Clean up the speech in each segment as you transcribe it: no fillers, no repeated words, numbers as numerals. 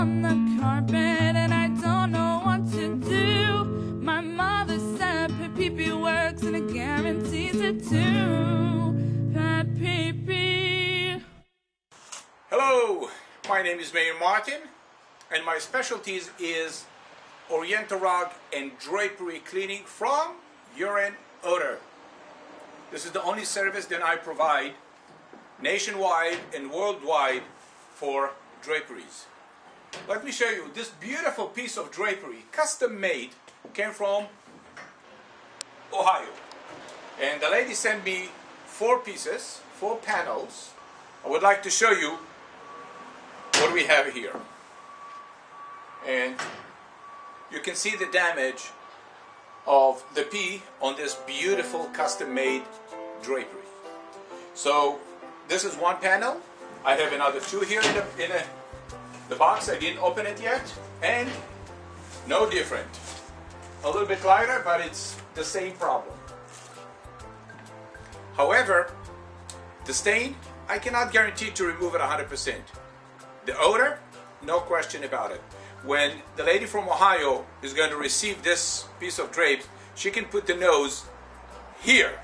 on the carpet and I don't know what to do. My mother said PetPeePee works and it guarantees it too. PetPeePee. Hello, my name is Mayor Martin and my specialties is Oriental rug and drapery cleaning from Urine, Odor. This is the only service that I provide nationwide and worldwide for draperies. Let me show you this beautiful piece of drapery, custom made, came from Ohio. And the lady sent me 4 pieces, 4 panels. I would like to show you what we have here. And you can see the damage of the pee on this beautiful custom made drapery. So this is one panel. I have another 2 here in the box. I didn't open it yet, and no different. A little bit lighter, but it's the same problem. However, the stain, I cannot guarantee to remove it 100%. The odor, no question about it. When the lady from Ohio is going to receive this piece of drape, she can put the nose here.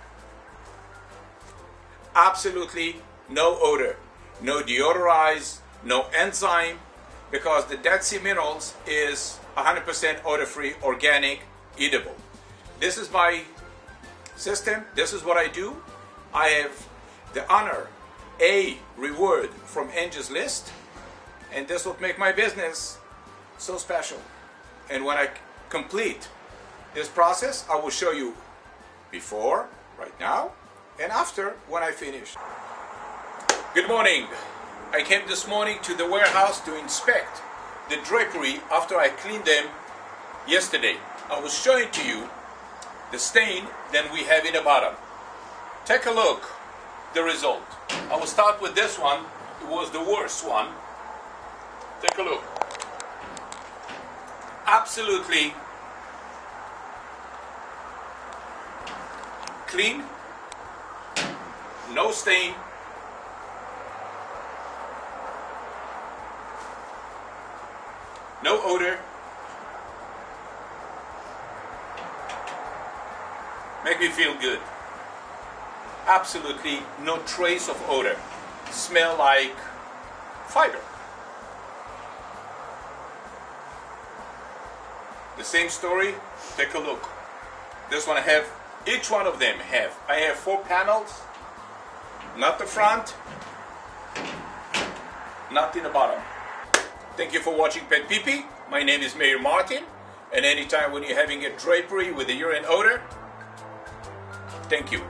Absolutely no odor, no deodorize, no enzyme, because the Dead Sea Minerals is 100% odor-free, organic, eatable. This is my system. This is what I do. I have the honor, a reward from Angie's List, and this will make my business so special. And when I complete this process, I will show you before, right now, and after when I finish. Good morning. I came this morning to the warehouse to inspect the drapery after I cleaned them yesterday. I was showing to you the stain that we have in the bottom. Take a look, the result. I will start with this one. It was the worst one. Take a look. Absolutely clean, no stain, no odor. Make me feel good. Absolutely no trace of odor. Smell like fiber. The same story, take a look. This one I have, each one of them I have 4 panels, not the front, not in the bottom. Thank you for watching PetPeePee. My name is Mayor Martin, and anytime when you're having a drapery with a urine odor, thank you.